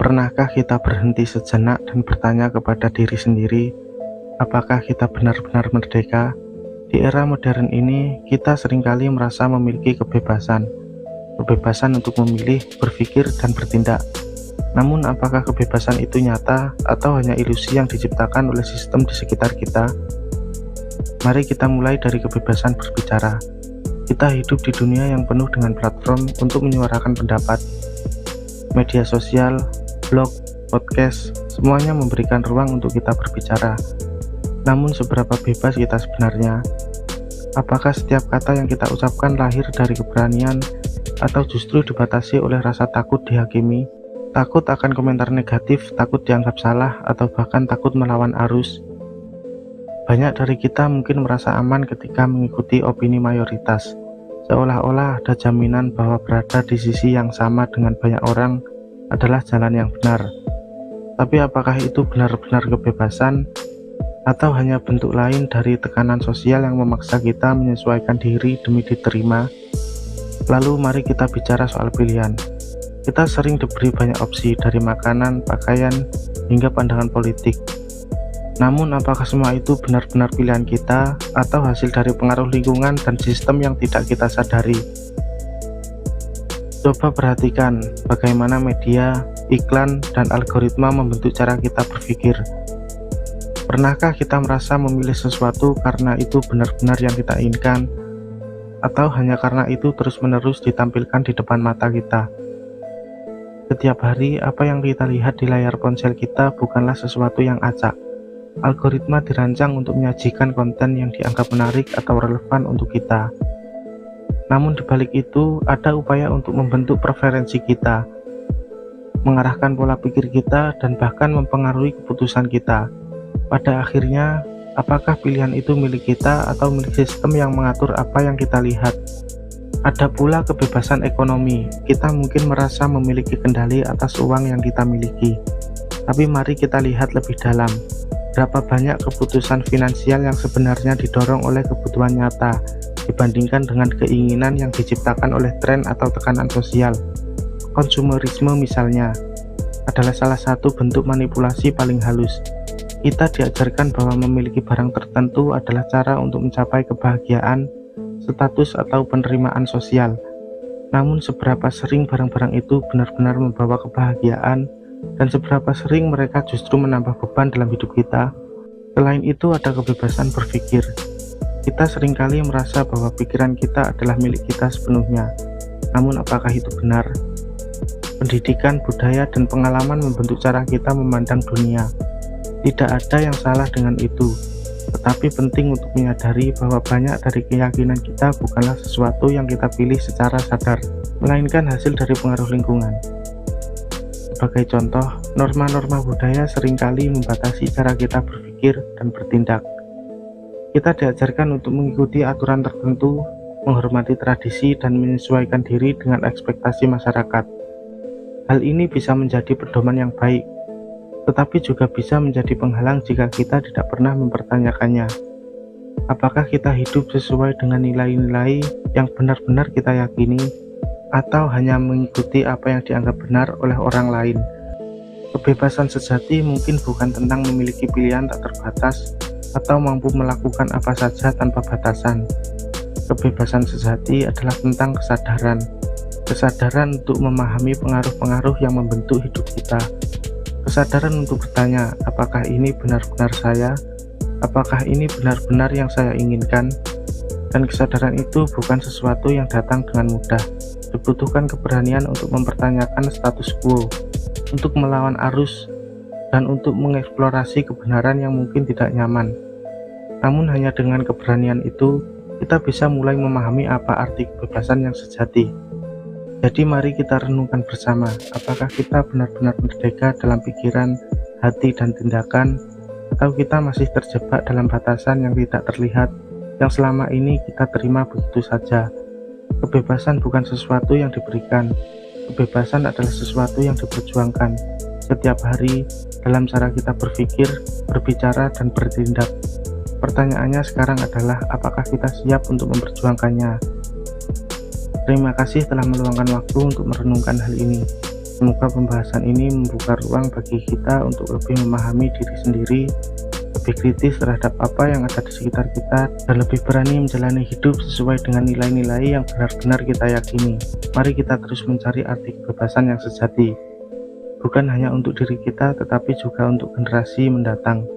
Pernahkah kita berhenti sejenak dan bertanya kepada diri sendiri, apakah kita benar-benar merdeka? Di era modern ini, kita seringkali merasa memiliki kebebasan untuk memilih, berpikir, dan bertindak. Namun, apakah kebebasan itu nyata atau hanya ilusi yang diciptakan oleh sistem di sekitar kita? Mari kita mulai dari kebebasan berbicara. Kita hidup di dunia yang penuh dengan platform untuk menyuarakan pendapat. Media sosial, blog, podcast, semuanya memberikan ruang untuk kita berbicara. Namun seberapa bebas kita sebenarnya? Apakah setiap kata yang kita ucapkan lahir dari keberanian atau justru dibatasi oleh rasa takut dihakimi? Takut akan komentar negatif, takut dianggap salah, atau bahkan takut melawan arus? Banyak dari kita mungkin merasa aman ketika mengikuti opini mayoritas, seolah-olah ada jaminan bahwa berada di sisi yang sama dengan banyak orang adalah jalan yang benar. Tapi apakah itu benar-benar kebebasan atau hanya bentuk lain dari tekanan sosial yang memaksa kita menyesuaikan diri demi diterima? Lalu mari kita bicara soal pilihan. Kita sering diberi banyak opsi, dari makanan, pakaian, hingga pandangan politik. Namun apakah semua itu benar-benar pilihan kita atau hasil dari pengaruh lingkungan dan sistem yang tidak kita sadari? Coba perhatikan bagaimana media, iklan, dan algoritma membentuk cara kita berpikir. Pernahkah kita merasa memilih sesuatu karena itu benar-benar yang kita inginkan, atau hanya karena itu terus-menerus ditampilkan di depan mata kita? Setiap hari, apa yang kita lihat di layar ponsel kita bukanlah sesuatu yang acak. Algoritma dirancang untuk menyajikan konten yang dianggap menarik atau relevan untuk kita. Namun di balik itu, ada upaya untuk membentuk preferensi kita, mengarahkan pola pikir kita, dan bahkan mempengaruhi keputusan kita. Pada akhirnya, apakah pilihan itu milik kita atau milik sistem yang mengatur apa yang kita lihat? Ada pula kebebasan ekonomi. Kita mungkin merasa memiliki kendali atas uang yang kita miliki. Tapi mari kita lihat lebih dalam. Berapa banyak keputusan finansial yang sebenarnya didorong oleh kebutuhan nyata dibandingkan dengan keinginan yang diciptakan oleh tren atau tekanan sosial? Konsumerisme misalnya adalah salah satu bentuk manipulasi paling halus. Kita diajarkan bahwa memiliki barang tertentu adalah cara untuk mencapai kebahagiaan, status, atau penerimaan sosial. Namun seberapa sering barang-barang itu benar-benar membawa kebahagiaan, dan seberapa sering mereka justru menambah beban dalam hidup kita? Selain itu, ada kebebasan berpikir. Kita seringkali merasa bahwa pikiran kita adalah milik kita sepenuhnya. Namun apakah itu benar? Pendidikan, budaya, dan pengalaman membentuk cara kita memandang dunia. Tidak ada yang salah dengan itu, tetapi penting untuk menyadari bahwa banyak dari keyakinan kita bukanlah sesuatu yang kita pilih secara sadar, melainkan hasil dari pengaruh lingkungan. Sebagai contoh, norma-norma budaya seringkali membatasi cara kita berpikir dan bertindak. Kita diajarkan untuk mengikuti aturan tertentu, menghormati tradisi, dan menyesuaikan diri dengan ekspektasi masyarakat. Hal ini bisa menjadi pedoman yang baik, tetapi juga bisa menjadi penghalang jika kita tidak pernah mempertanyakannya. Apakah kita hidup sesuai dengan nilai-nilai yang benar-benar kita yakini, atau hanya mengikuti apa yang dianggap benar oleh orang lain? Kebebasan sejati mungkin bukan tentang memiliki pilihan tak terbatas atau mampu melakukan apa saja tanpa batasan. Kebebasan sejati adalah tentang kesadaran untuk memahami pengaruh-pengaruh yang membentuk hidup kita, kesadaran untuk bertanya, apakah ini benar-benar saya? Apakah ini benar-benar yang saya inginkan? Dan kesadaran itu bukan sesuatu yang datang dengan mudah. Dibutuhkan keberanian untuk mempertanyakan status quo, untuk melawan arus, dan untuk mengeksplorasi kebenaran yang mungkin tidak nyaman. Namun hanya dengan keberanian itu, kita bisa mulai memahami apa arti kebebasan yang sejati. Jadi mari kita renungkan bersama, apakah kita benar-benar merdeka dalam pikiran, hati, dan tindakan, atau kita masih terjebak dalam batasan yang tidak terlihat, yang selama ini kita terima begitu saja. Kebebasan bukan sesuatu yang diberikan, kebebasan adalah sesuatu yang diperjuangkan setiap hari dalam cara kita berpikir, berbicara, dan bertindak. Pertanyaannya sekarang adalah, apakah kita siap untuk memperjuangkannya? Terima kasih telah meluangkan waktu untuk merenungkan hal ini. Semoga pembahasan ini membuka ruang bagi kita untuk lebih memahami diri sendiri, lebih kritis terhadap apa yang ada di sekitar kita, dan lebih berani menjalani hidup sesuai dengan nilai-nilai yang benar-benar kita yakini. Mari kita terus mencari arti kebebasan yang sejati, bukan hanya untuk diri kita, tetapi juga untuk generasi mendatang.